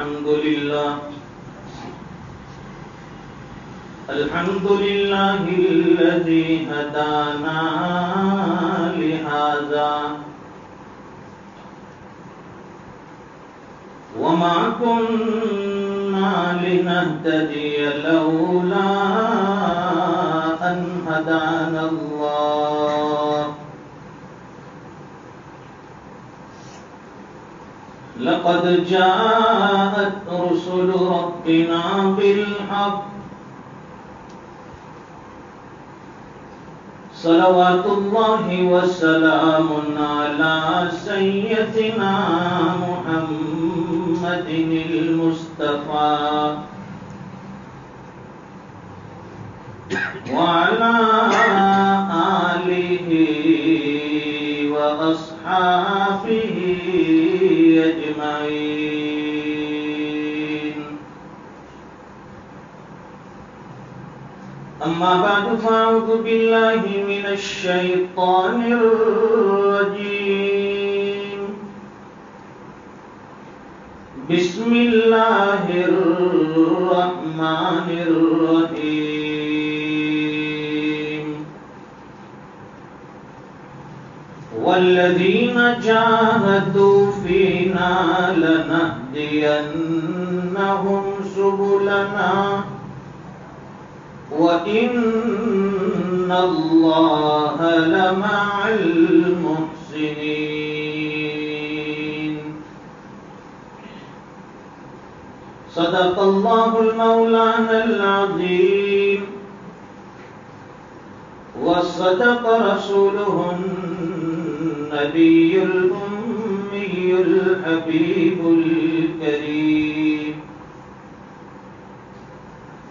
الحمد لله الذي هدانا لهذا وما كنا لنهتدي لولا أن هدانا الله لقد جاءت رسل ربنا بالحق صلوات الله وسلام على سيدنا محمد المصطفى وعلى آله وأصحابه أجمعين. أما بعد فأعوذ بالله من الشيطان الرجيم. بسم الله الرحمن الرحيم. والذين جاهدوا فينا لنهدينهم سبلنا وَإِنَّ اللَّهَ لَمَعَ الْمُحْسِنِينَ. صدق الله المولانا العظيم وصدق رسوله النبي الأمي الحبيب الكريم.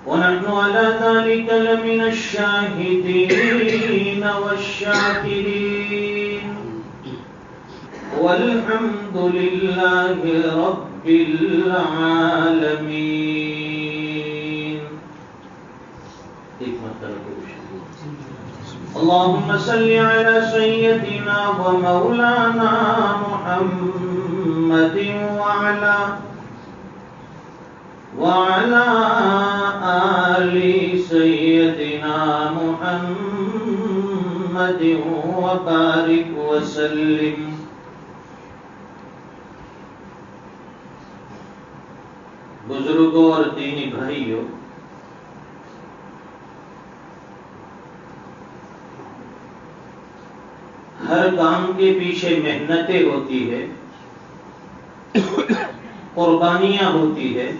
ونحن على ذلك لمن الشاهدين والشاكرين والحمد لله رب العالمين. اللهم صل على سيدنا ومولانا محمد وعلى آل سيدنا محمد وبارك وسلم. بزرگوں اور دینی بھائیوں، ہر کام کے پیچھے محنتیں ہوتی ہے، قربانیاں ہوتی ہے،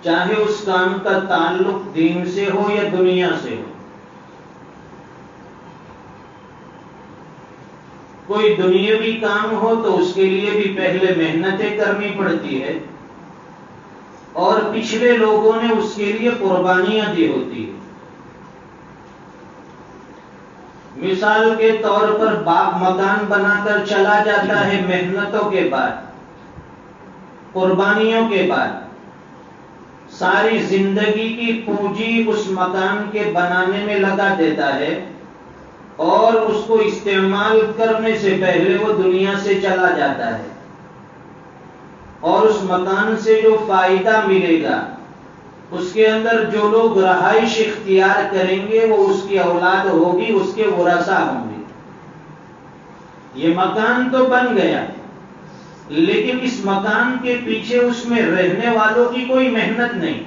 چاہے اس کام کا تعلق دین سے ہو یا دنیا سے ہو. کوئی دنیاوی کام ہو تو اس کے لیے بھی پہلے محنتیں کرنی پڑتی ہے اور پچھلے لوگوں نے اس کے لیے قربانیاں دی ہوتی ہے. مثال کے طور پر باپ مکان بنا کر چلا جاتا ہے محنتوں کے بعد، قربانیوں کے بعد. ساری زندگی کی پونجی اس مکان کے بنانے میں لگا دیتا ہے اور اس کو استعمال کرنے سے پہلے وہ دنیا سے چلا جاتا ہے، اور اس مکان سے جو فائدہ ملے گا، اس کے اندر جو لوگ رہائش اختیار کریں گے وہ اس کی اولاد ہوگی، اس کے ورثاء ہوں گے. یہ مکان تو بن گیا، لیکن اس مکان کے پیچھے اس میں رہنے والوں کی کوئی محنت نہیں،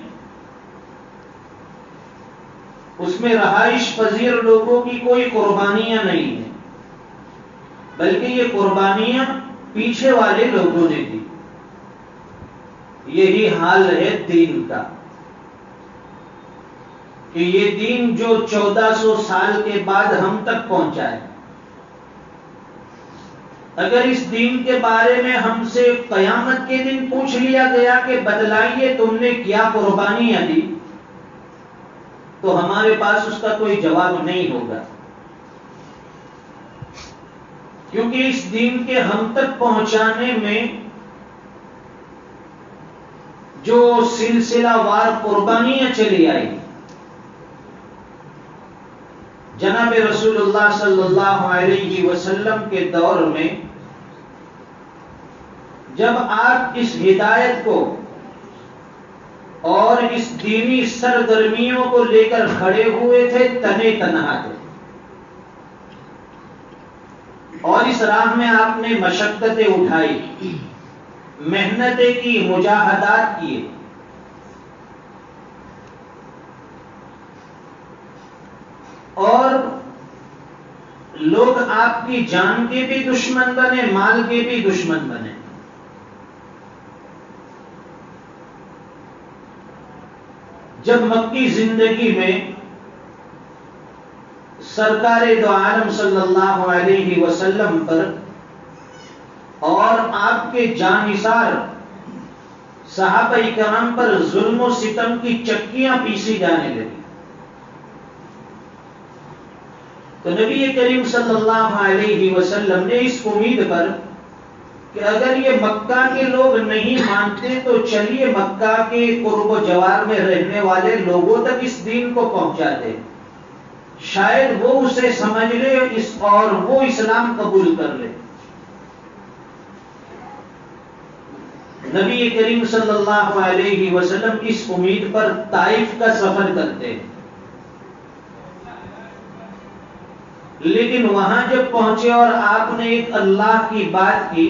اس میں رہائش پذیر لوگوں کی کوئی قربانیاں نہیں ہیں، بلکہ یہ قربانیاں پیچھے والے لوگوں نے دی. یہی حال ہے دین کا کہ یہ دین جو 1400 سال کے بعد ہم تک پہنچا ہے، اگر اس دین کے بارے میں ہم سے قیامت کے دن پوچھ لیا گیا کہ بتلائیے تم نے کیا قربانیاں دی، تو ہمارے پاس اس کا کوئی جواب نہیں ہوگا، کیونکہ اس دین کے ہم تک پہنچانے میں جو سلسلہ وار قربانیاں چلی آئی، جناب رسول اللہ صلی اللہ علیہ وسلم کے دور میں جب آپ اس ہدایت کو اور اس دینی سرگرمیوں کو لے کر کھڑے ہوئے تھے، تنے تنہا تھے، اور اس راہ میں آپ نے مشقتیں اٹھائی، محنتیں کی، مجاہدات کیے، اور لوگ آپ کی جان کے بھی دشمن بنے، مال کے بھی دشمن بنے۔ جب مکی زندگی میں سرکار دو عالم صلی اللہ علیہ وسلم پر اور آپ کے جانثار صحابہ کرام پر ظلم و ستم کی چکیاں پیسی جانے لگی، تو نبی کریم صلی اللہ علیہ وسلم نے اس امید پر کہ اگر یہ مکہ کے لوگ نہیں مانتے تو چلیے مکہ کے قرب و جوار میں رہنے والے لوگوں تک اس دین کو پہنچاتے، شاید وہ اسے سمجھ لے اور وہ اسلام قبول کر لے۔ نبی کریم صلی اللہ علیہ وسلم اس امید پر طائف کا سفر کرتے ہیں، لیکن وہاں جب پہنچے اور آپ نے ایک اللہ کی بات کی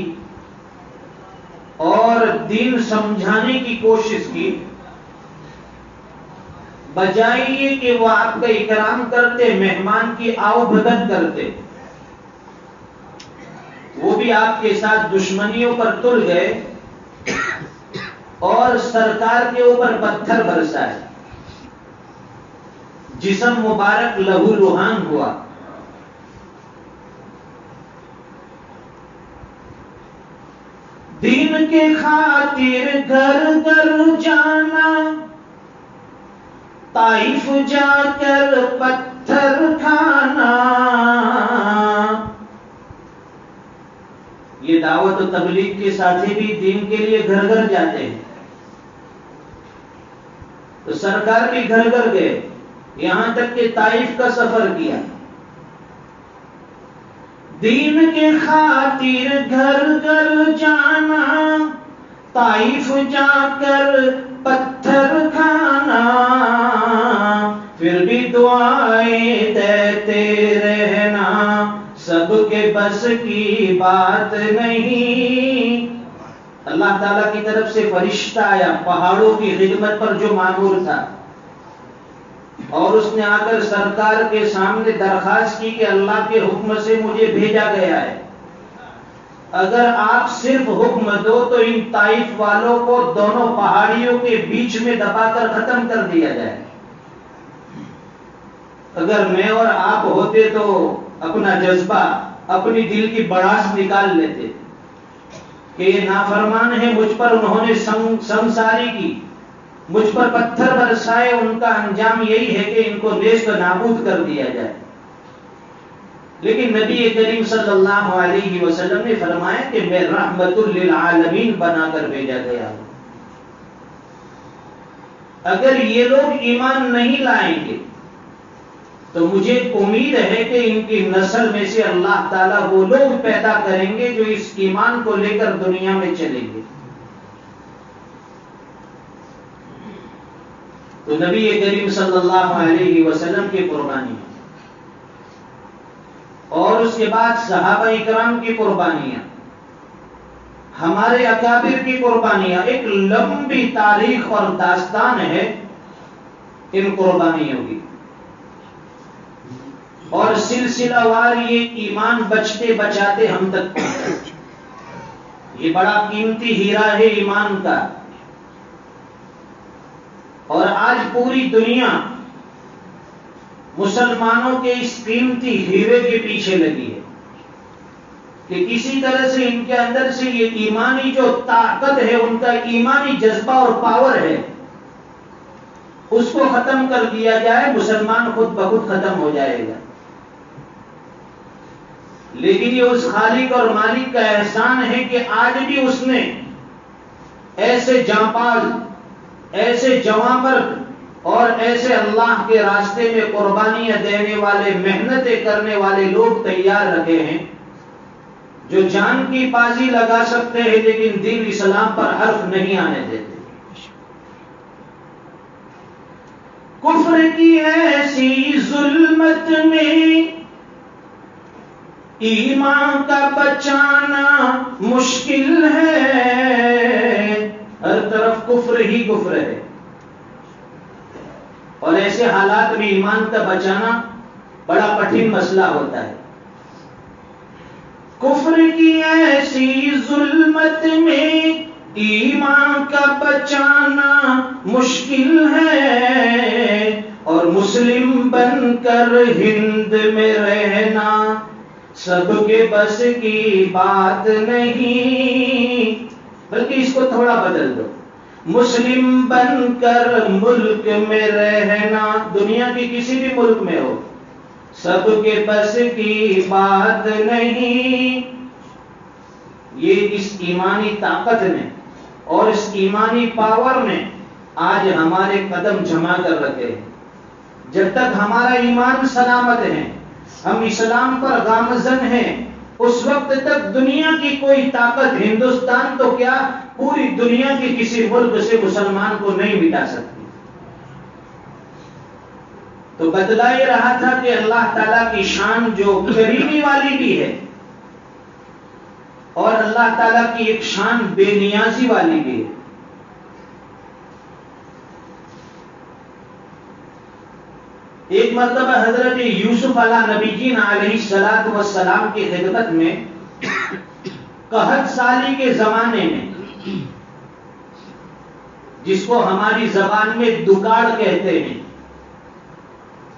اور دین سمجھانے کی کوشش کی، بجائے یہ کہ وہ آپ کا اکرام کرتے، مہمان کی آؤ بھگت کرتے، وہ بھی آپ کے ساتھ دشمنیوں پر تل گئے اور سرکار کے اوپر پتھر برسائے، جسم مبارک لہو لہان ہوا۔ دین کے خاطر گھر گھر جانا، طائف جا کر پتھر کھانا، یہ دعوت و تبلیغ کے ساتھی بھی دین کے لیے گھر گھر جاتے ہیں، تو سرکار بھی گھر گھر گئے، یہاں تک کہ طائف کا سفر کیا۔ دین کے خاطر گھر گھر جانا، طائف جا کر پتھر کھانا، پھر بھی دعائیں دیتے رہنا، سب کے بس کی بات نہیں۔ اللہ تعالیٰ کی طرف سے فرشتہ آیا پہاڑوں کی خدمت پر جو مامور تھا، اور اس نے آ کر سرکار کے سامنے درخواست کی کہ اللہ کے حکم سے مجھے بھیجا گیا ہے، اگر آپ صرف حکم دو تو ان طائف والوں کو دونوں پہاڑیوں کے بیچ میں دبا کر ختم کر دیا جائے۔ اگر میں اور آپ ہوتے تو اپنا جذبہ، اپنی دل کی بڑاس نکال لیتے کہ یہ نافرمان ہے، مجھ پر انہوں نے سنگساری کی، مجھ پر پتھر برسائے، ان کا انجام یہی ہے کہ ان کو نیست نابود کر دیا جائے۔ لیکن نبی کریم صلی اللہ علیہ وسلم نے فرمایا کہ میں رحمت للعالمین بنا کر بھیجا گیا ہوں، اگر یہ لوگ ایمان نہیں لائیں گے تو مجھے امید ہے کہ ان کی نسل میں سے اللہ تعالیٰ وہ لوگ پیدا کریں گے جو اس ایمان کو لے کر دنیا میں چلیں گے۔ تو نبی کریم صلی اللہ علیہ وسلم کی قربانی اور اس کے بعد صحابہ اکرام کی قربانیاں، ہمارے اکابر کی قربانیاں، ایک لمبی تاریخ اور داستان ہے ان قربانیوں کی، اور سلسلہ وار یہ ایمان بچتے بچاتے ہم تک پہنچا۔ یہ بڑا قیمتی ہیرا ہے ایمان کا، اور آج پوری دنیا مسلمانوں کے اس قیمتی ہیرے کے پیچھے لگی ہے کہ کسی طرح سے ان کے اندر سے یہ ایمانی جو طاقت ہے، ان کا ایمانی جذبہ اور پاور ہے، اس کو ختم کر دیا جائے، مسلمان خود بخود ختم ہو جائے گا۔ لیکن یہ اس خالق اور مالک کا احسان ہے کہ آج بھی اس نے ایسے جانباز، ایسے جوانمرد اور ایسے اللہ کے راستے میں قربانیاں دینے والے، محنتیں کرنے والے لوگ تیار رکھے ہیں جو جان کی بازی لگا سکتے ہیں لیکن دین اسلام پر حرف نہیں آنے دیتے. کفر کی ایسی ظلمت میں ایمان کا بچانا مشکل ہے. ہر طرف کفر ہی کفر ہے، اور ایسے حالات میں ایمان کا بچانا بڑا کٹھن مسئلہ ہوتا ہے. کفر کی ایسی ظلمت میں ایمان کا بچانا مشکل ہے، اور مسلم بن کر ہند میں رہنا سب کے بس کی بات نہیں. بلکہ اس کو تھوڑا بدل دو، مسلم بن کر ملک میں رہنا، دنیا کی کسی بھی ملک میں ہو، سب کے بس کی بات نہیں. یہ اس ایمانی طاقت نے اور اس ایمانی پاور نے آج ہمارے قدم جما کر رکھے ہیں. جب تک ہمارا ایمان سلامت ہے، ہم اسلام پر گامزن ہیں، اس وقت تک دنیا کی کوئی طاقت ہندوستان تو کیا پوری دنیا کے کسی ملک سے مسلمان کو نہیں مٹا سکتی. تو بتلا یہ رہا تھا کہ اللہ تعالیٰ کی شان جو کریمی والی بھی ہے، اور اللہ تعالیٰ کی ایک شان بے نیازی والی بھی ہے. ایک مرتبہ حضرت یوسف علیہ نبی جین علیہ الصلوۃ والسلام کی خدمت میں قحط سالی کے زمانے میں، جس کو ہماری زبان میں دکاڑ کہتے ہیں،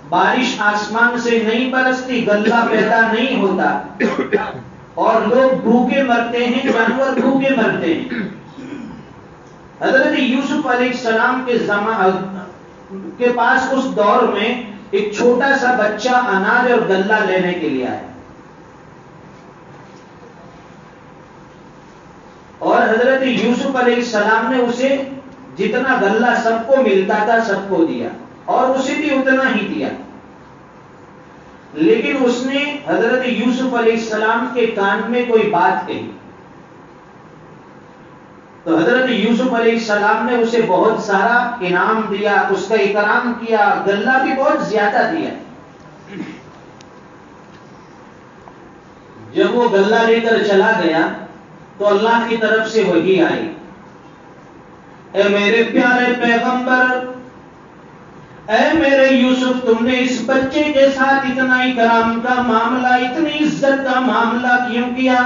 بارش آسمان سے نہیں برستی، غلہ پیدا نہیں ہوتا، اور لوگ بھوکے مرتے ہیں، جانور بھوکے مرتے ہیں. حضرت یوسف علیہ السلام کے پاس اس دور میں ایک چھوٹا سا بچہ اناج اور غلہ لینے کے لیے آیا، اور حضرت یوسف علیہ السلام نے اسے جتنا غلہ سب کو ملتا تھا سب کو دیا، اور اسے بھی اتنا ہی دیا. لیکن اس نے حضرت یوسف علیہ السلام کے کان میں کوئی بات کہی، تو حضرت یوسف علیہ السلام نے اسے بہت سارا انعام دیا، اس کا اکرام کیا، غلہ بھی بہت زیادہ دیا. جب وہ غلہ لے کر چلا گیا تو اللہ کی طرف سے وحی آئی، اے میرے پیارے پیغمبر، اے میرے یوسف، تم نے اس بچے کے ساتھ اتنا اکرام کا معاملہ، اتنی عزت کا معاملہ کیوں کیا؟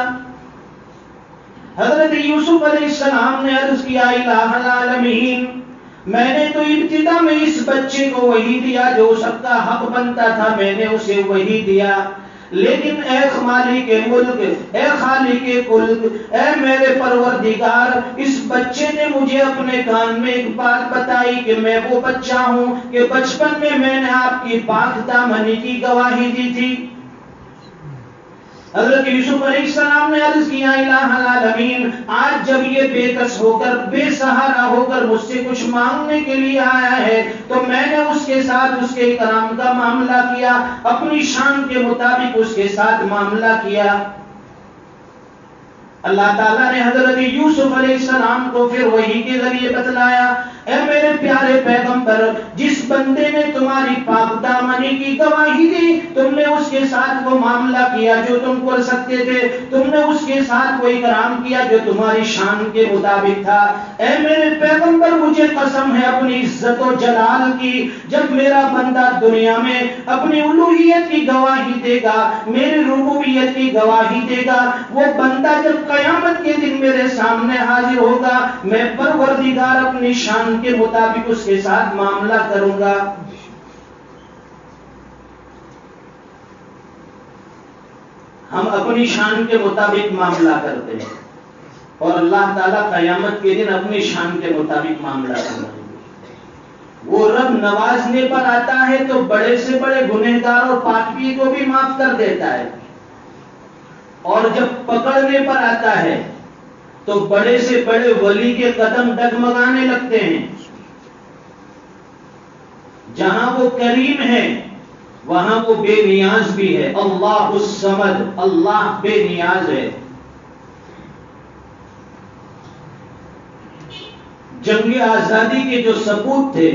حضرت یوسف علیہ السلام نے عرض کیا، الہ العالمین، میں نے تو ابتدا میں اس بچے کو وہی دیا جو سب کا حق بنتا تھا، میں نے اسے وہی دیا. لیکن اے مالک ملک، اے خالق کل، اے میرے پروردگار، اس بچے نے مجھے اپنے کان میں ایک بات بتائی کہ میں وہ بچہ ہوں کہ بچپن میں نے آپ کی پاک دامنی کی گواہی دی تھی. حضرت یوسف علیہ السلام نے عرض کیا، الہ العالمین، آج جب یہ بے کس ہو کر، بے سہارا ہو کر مجھ سے کچھ مانگنے کے لیے آیا ہے، تو میں نے اس کے ساتھ اس کے اکرام کا معاملہ کیا، اپنی شان کے مطابق اس کے ساتھ معاملہ کیا. اللہ تعالیٰ نے حضرت یوسف علیہ السلام کو پھر وحی کے ذریعے بتلایا، اے میرے پیارے پیغمبر، جس بندے نے تمہاری پاک دامنی کی گواہی دی، تم نے اس کے ساتھ وہ معاملہ کیا جو تم کر سکتے تھے، تم نے اس کے ساتھ وہ اکرام کیا جو تمہاری شان کے مطابق تھا. اے میرے پیغمبر، مجھے قسم ہے اپنی عزت و جلال کی، جب میرا بندہ دنیا میں اپنی الوہیت کی گواہی دے گا، میری ربوبیت کی گواہی دے گا، وہ بندہ جب قیامت کے دن میرے سامنے حاضر ہوگا، میں پروردگار اپنی شان کے مطابق اس کے ساتھ معاملہ کروں گا. ہم اپنی شان کے مطابق معاملہ کرتے ہیں، اور اللہ تعالیٰ قیامت کے دن اپنی شان کے مطابق معاملہ کریں گے. وہ رب نوازنے پر آتا ہے تو بڑے سے بڑے گنہگار اور پاپی کو بھی معاف کر دیتا ہے، اور جب پکڑنے پر آتا ہے تو بڑے سے بڑے ولی کے قدم ڈگمگانے لگتے ہیں. جہاں وہ کریم ہے وہاں وہ بے نیاز بھی ہے. اللہ الصمد، اللہ بے نیاز ہے. جنگ آزادی کے جو سپوت تھے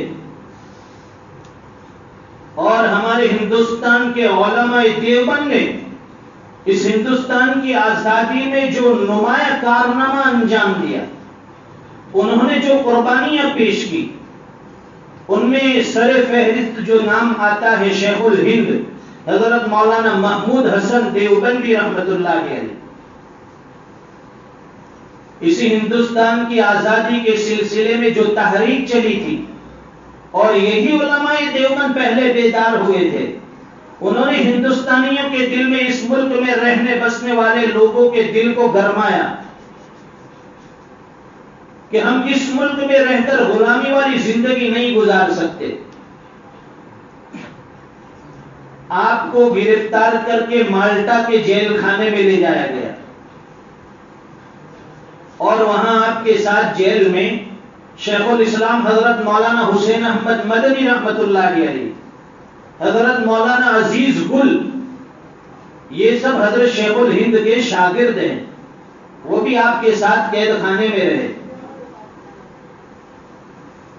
اور ہمارے ہندوستان کے علماء دیوبند نے اس ہندوستان کی آزادی میں جو نمایاں کارنامہ انجام دیا، انہوں نے جو قربانیاں پیش کی، ان میں سر فہرست جو نام آتا ہے شیخ الہند حضرت مولانا محمود حسن دیوبندی رحمت اللہ علیہ۔ اسی ہندوستان کی آزادی کے سلسلے میں جو تحریک چلی تھی، اور یہی علماء دیوبند پہلے بیدار ہوئے تھے، انہوں نے ہندوستانیوں کے دل میں، اس ملک میں رہنے بسنے والے لوگوں کے دل کو گرمایا کہ ہم اس ملک میں رہ کر غلامی والی زندگی نہیں گزار سکتے۔ آپ کو گرفتار کر کے مالٹا کے جیل خانے میں لے جایا گیا، اور وہاں آپ کے ساتھ جیل میں شیخ الاسلام حضرت مولانا حسین احمد مدنی رحمت اللہ علیہ، حضرت مولانا عزیز گل، یہ سب حضرت شیخ الہند کے شاگرد ہیں، وہ بھی آپ کے ساتھ قید خانے میں رہے۔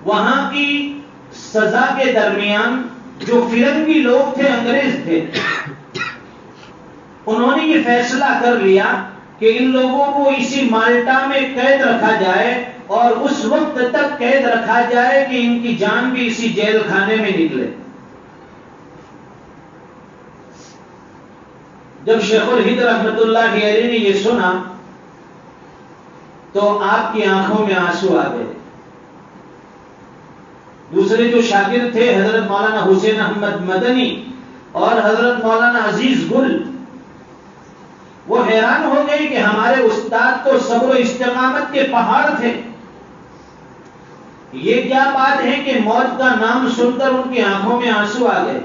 وہاں کی سزا کے درمیان جو فرنگی لوگ تھے، انگریز تھے، انہوں نے یہ فیصلہ کر لیا کہ ان لوگوں کو اسی مالٹا میں قید رکھا جائے، اور اس وقت تک قید رکھا جائے کہ ان کی جان بھی اسی جیل خانے میں نکلے۔ جب شیخ الہند رحمت اللہ علیہ نے یہ سنا تو آپ کی آنکھوں میں آنسو آ گئے۔ دوسرے جو شاگرد تھے حضرت مولانا حسین احمد مدنی اور حضرت مولانا عزیز گل، وہ حیران ہو گئے کہ ہمارے استاد تو صبر و استقامت کے پہاڑ تھے، یہ کیا بات ہے کہ موت کا نام سن کر ان کی آنکھوں میں آنسو آ گئے۔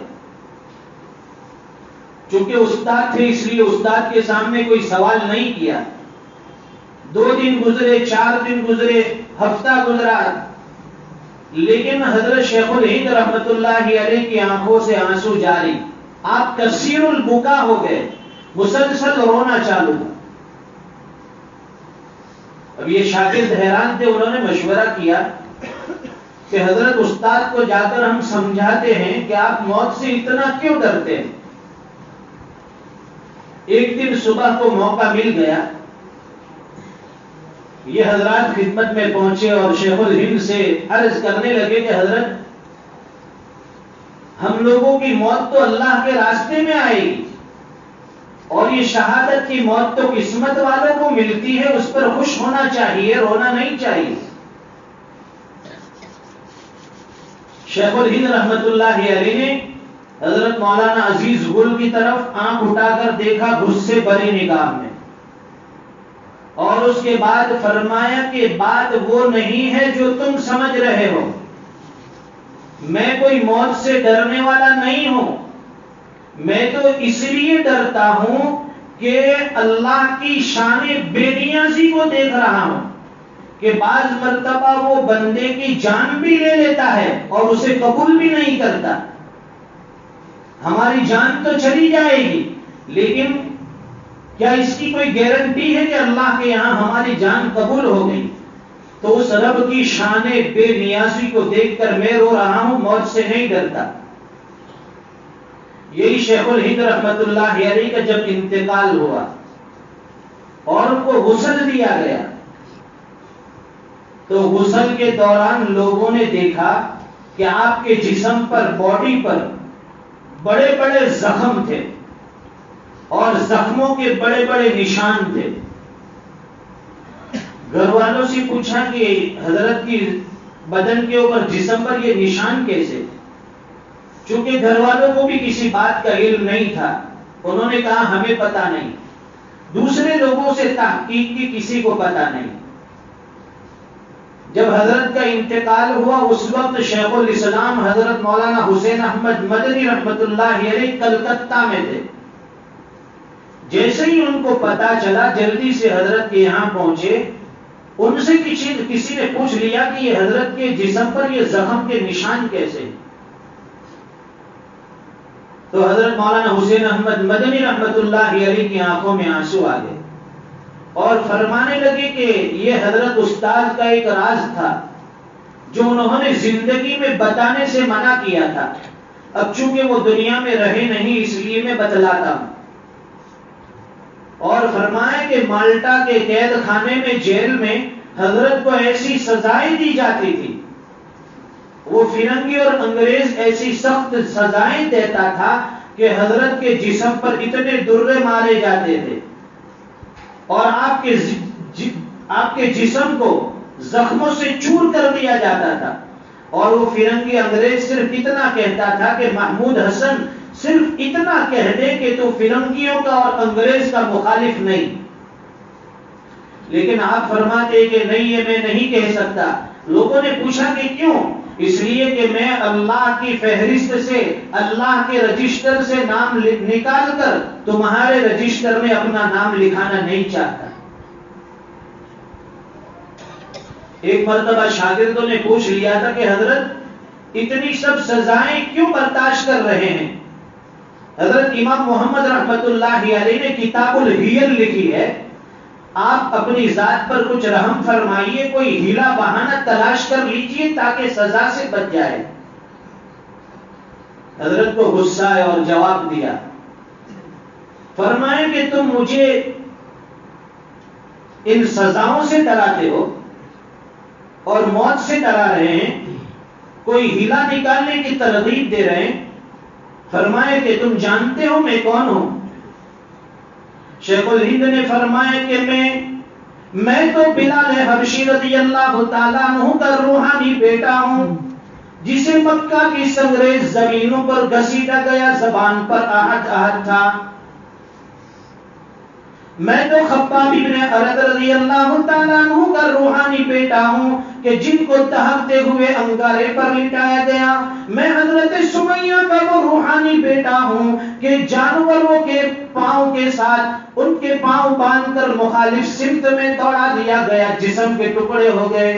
چونکہ استاد تھے اس لیے استاد کے سامنے کوئی سوال نہیں کیا۔ 2 دن گزرے، 4 دن گزرے، ہفتہ گزرا، لیکن حضرت شیخ الہند رحمت اللہ علیہ کی آنکھوں سے آنسو جاری، آپ کثیر البکا ہو گئے، مسلسل رونا چالو۔ اب یہ شاگرد حیران تھے، انہوں نے مشورہ کیا کہ حضرت استاد کو جا کر ہم سمجھاتے ہیں کہ آپ موت سے اتنا کیوں ڈرتے ہیں۔ ایک دن صبح کو موقع مل گیا، یہ حضرات خدمت میں پہنچے اور شیخ الہند سے عرض کرنے لگے کہ حضرت، ہم لوگوں کی موت تو اللہ کے راستے میں آئے گی، اور یہ شہادت کی موت تو قسمت والوں کو ملتی ہے، اس پر خوش ہونا چاہیے، رونا نہیں چاہیے۔ شیخ الہند رحمت اللہ علیہ نے حضرت مولانا عزیز گل کی طرف آنکھ اٹھا کر دیکھا غصے بھری نگاہ میں، اور اس کے بعد فرمایا کہ بات وہ نہیں ہے جو تم سمجھ رہے ہو، میں کوئی موت سے ڈرنے والا نہیں ہوں، میں تو اس لیے ڈرتا ہوں کہ اللہ کی شان بے نیازی کو دیکھ رہا ہوں کہ بعض مرتبہ وہ بندے کی جان بھی لے لیتا ہے اور اسے قبول بھی نہیں کرتا۔ ہماری جان تو چلی جائے گی، لیکن کیا اس کی کوئی گارنٹی ہے کہ اللہ کے یہاں ہماری جان قبول ہو گئی؟ تو اس رب کی شان بے نیازی کو دیکھ کر میں رو رہا ہوں، موت سے نہیں ڈرتا۔ یہی شیخ الہند رحمت اللہ علیہ کا جب انتقال ہوا اور ان کو غسل دیا گیا، تو غسل کے دوران لوگوں نے دیکھا کہ آپ کے جسم پر، باڈی پر بڑے بڑے زخم تھے، اور زخموں کے بڑے بڑے نشان تھے۔ گھر والوں سے پوچھا کہ حضرت کی بدن کے اوپر، جسم پر یہ نشان کیسے؟ چونکہ گھر والوں کو بھی کسی بات کا علم نہیں تھا، انہوں نے کہا ہمیں پتا نہیں، دوسرے لوگوں سے تحقیق کی، کسی کو پتا نہیں۔ جب حضرت کا انتقال ہوا اس وقت شیخ الاسلام حضرت مولانا حسین احمد مدنی رحمت اللہ علیہ کلکتہ میں تھے۔ جیسے ہی ان کو پتا چلا جلدی سے حضرت کے یہاں پہنچے، ان سے کسی نے پوچھ لیا کہ یہ حضرت کے جسم پر یہ زخم کے نشان کیسے؟ تو حضرت مولانا حسین احمد مدنی رحمت اللہ علیہ کی آنکھوں میں آنسو آ گئے اور فرمانے لگے کہ یہ حضرت استاد کا ایک راز تھا جو انہوں نے زندگی میں بتانے سے منع کیا تھا. اب چونکہ وہ دنیا میں رہے نہیں اس لیے میں بتلاتا ہوں. اور فرمایا کہ مالٹا کے قید خانے میں جیل میں حضرت کو ایسی سزائیں دی جاتی تھی، وہ فرنگی اور انگریز ایسی سخت سزائیں دیتا تھا کہ حضرت کے جسم پر اتنے درے مارے جاتے تھے اور آپ کے جسم کو زخموں سے چور کر دیا جاتا تھا. اور وہ فرنگی انگریز صرف اتنا کہتا تھا کہ محمود حسن صرف اتنا کہہ دے کہ تو فرنگیوں کا اور انگریز کا مخالف نہیں. لیکن آپ فرماتے کہ نہیں، یہ میں نہیں کہہ سکتا. لوگوں نے پوچھا کہ کیوں؟ اس لیے کہ میں اللہ کی فہرست سے، اللہ کے رجسٹر سے نام نکال کر تمہارے رجسٹر میں اپنا نام لکھانا نہیں چاہتا. ایک مرتبہ شاگردوں نے پوچھ لیا تھا کہ حضرت اتنی سب سزائیں کیوں برداشت کر رہے ہیں؟ حضرت امام محمد رحمت اللہ علیہ نے کتاب الحیل لکھی ہے. آپ اپنی ذات پر کچھ رحم فرمائیے، کوئی ہیلا بہانہ تلاش کر لیجئے تاکہ سزا سے بچ جائے. حضرت کو غصہ ہے اور جواب دیا، فرمائے کہ تم مجھے ان سزاؤں سے ڈراتے ہو اور موت سے ڈرا رہے ہیں، کوئی ہیلا نکالنے کی ترغیب دے رہے ہیں. فرمائے کہ تم جانتے ہو میں کون ہوں؟ شیخ الہند نے فرمایا کہ میں تو بلال حبشی رضی اللہ تعالیٰ عنہ کا روحانی بیٹا ہوں، جسے مکہ کی سنگریز زمینوں پر گھسیٹا گیا، زبان پر احد احد تھا. میں تو خباب ابن ارد رضی اللہ تعالیٰ عنہ کا روحانی بیٹا ہوں کہ جن کو دہکتے ہوئے انگارے پر لٹایا گیا. میں حضرت سمیہ کا وہ روحانی بیٹا ہوں کہ جانوروں کے پاؤں کے ساتھ ان کے پاؤں باندھ کر مخالف سمت میں دوڑا دیا گیا، جسم کے ٹکڑے ہو گئے.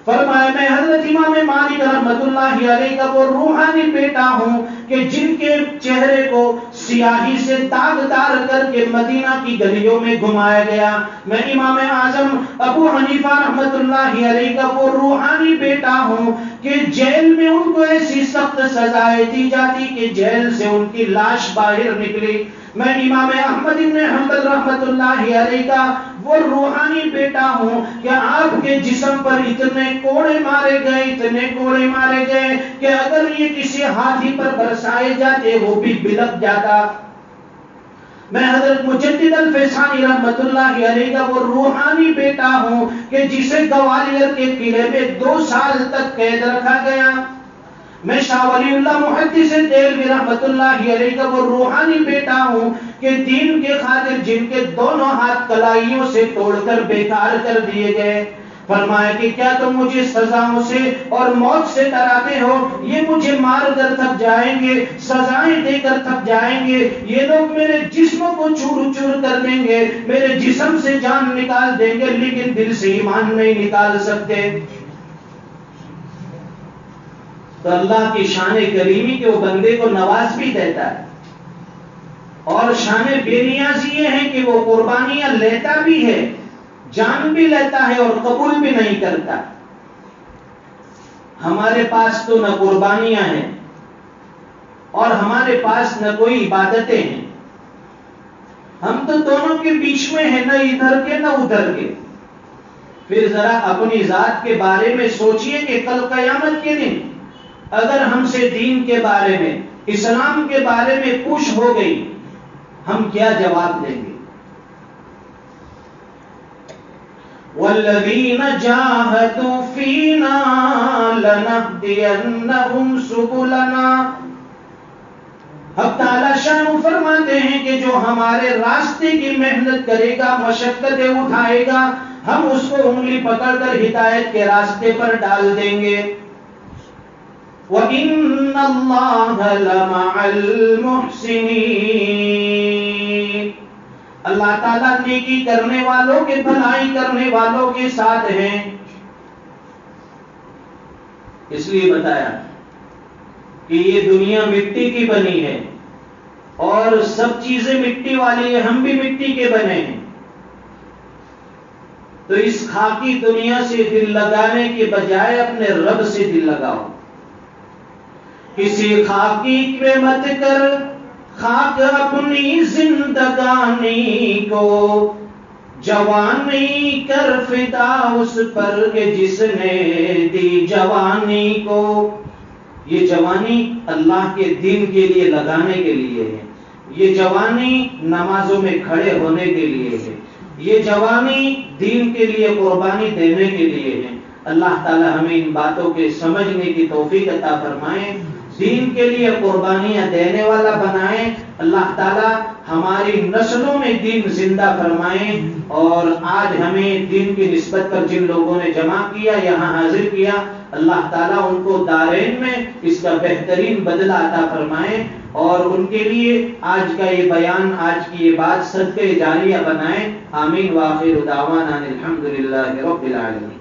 فرمایا میں حضرت امام مالک رحمت اللہ علیہ کا وہ روحانی بیٹا ہوں کہ جن کے چہرے کو سیاہی سے داغ دار کر کے مدینہ کی گلیوں میں گھمایا گیا. میں امام اعظم ابو حنیفہ رحمت اللہ علیہ کا وہ روحانی بیٹا ہوں کہ جیل میں ان کو ایسی سخت سزائیں دی جاتی کہ جیل سے ان کی لاش باہر نکلی. میں امام احمد بن حنبل رحمت اللہ علیہ کا وہ روحانی بیٹا ہوں کہ آپ کے جسم پر اتنے کوڑے مارے گئے کہ اگر یہ کسی ہاتھی پر برسائے جاتے وہ بھی بلک جاتا. میں حضرت مجدد الفیسانی رحمت اللہ علیہ کا وہ روحانی بیٹا ہوں کہ جسے گوالیار کے قلعے میں 2 سال تک قید رکھا گیا. میں شاہ ولی اللہ محدث دہلوی رحمت اللہ علیہ کا وہ روحانی بیٹا ہوں کہ دین کے خاطر جن کے دونوں ہاتھ کلائیوں سے توڑ کر بیکار کر دیے گئے. فرمایا کہ کیا تم مجھے سزاؤں سے اور موت سے ڈراتے ہو؟ یہ مجھے مار کر تھک جائیں گے، سزائیں دے کر تھک جائیں گے، یہ لوگ میرے جسم کو چور چور کر دیں گے، میرے جسم سے جان نکال دیں گے، لیکن دل سے ایمان نہیں نکال سکتے. تو اللہ کی شان کریمی کہ وہ بندے کو نواز بھی دیتا ہے، اور شان بے نیازی یہ ہے کہ وہ قربانیاں لیتا بھی ہے، جان بھی لیتا ہے اور قبول بھی نہیں کرتا. ہمارے پاس تو نہ قربانیاں ہیں اور ہمارے پاس نہ کوئی عبادتیں ہیں. ہم تو دونوں کے بیچ میں ہیں، نہ ادھر کے نہ ادھر کے. پھر ذرا اپنی ذات کے بارے میں سوچئے کہ کل قیامت کے دن اگر ہم سے دین کے بارے میں، اسلام کے بارے میں پوچھ ہو گئی، ہم کیا جواب دیں گے؟ وَالَّذِينَ جَاهَدُوا فِينَا لَنَهْدِيَنَّهُمْ سُبُلَنَا. حق تعالی شان فرماتے ہیں کہ جو ہمارے راستے کی محنت کرے گا، مشقتیں اٹھائے گا، ہم اس کو انگلی پکڑ کر ہدایت کے راستے پر ڈال دیں گے. وَإِنَّ اللَّهَ لَمَعَ الْمُحْسِنِينَ. اللہ تعالیٰ نیکی کرنے والوں کے، بھلائی کرنے والوں کے ساتھ ہیں. اس لیے بتایا کہ یہ دنیا مٹی کی بنی ہے اور سب چیزیں مٹی والی ہیں، ہم بھی مٹی کے بنے ہیں. تو اس خاکی دنیا سے دل لگانے کے بجائے اپنے رب سے دل لگاؤ. کسی خاکی پہ مت کر خاک اپنی زندگانی کو، جوانی کر فدا اس پر کہ جس نے دی جوانی کو. یہ جوانی اللہ کے دین کے لیے لگانے کے لیے ہے. یہ جوانی نمازوں میں کھڑے ہونے کے لیے ہے. یہ جوانی دین کے لیے قربانی دینے کے لیے ہے. اللہ تعالی ہمیں ان باتوں کے سمجھنے کی توفیق عطا فرمائے، دین کے لیے قربانیاں دینے والا بنائیں. اللہ تعالی ہماری نسلوں میں دین زندہ فرمائیں. اور آج ہمیں دین کی نسبت پر جن لوگوں نے جمع کیا، یہاں حاضر کیا، اللہ تعالیٰ ان کو دارین میں اس کا بہترین بدلہ عطا فرمائیں، اور ان کے لیے آج کا یہ بیان، آج کی یہ بات صدقہ جاریہ بنائیں. آمین. وآخر دعوانا الحمدللہ رب العالمین.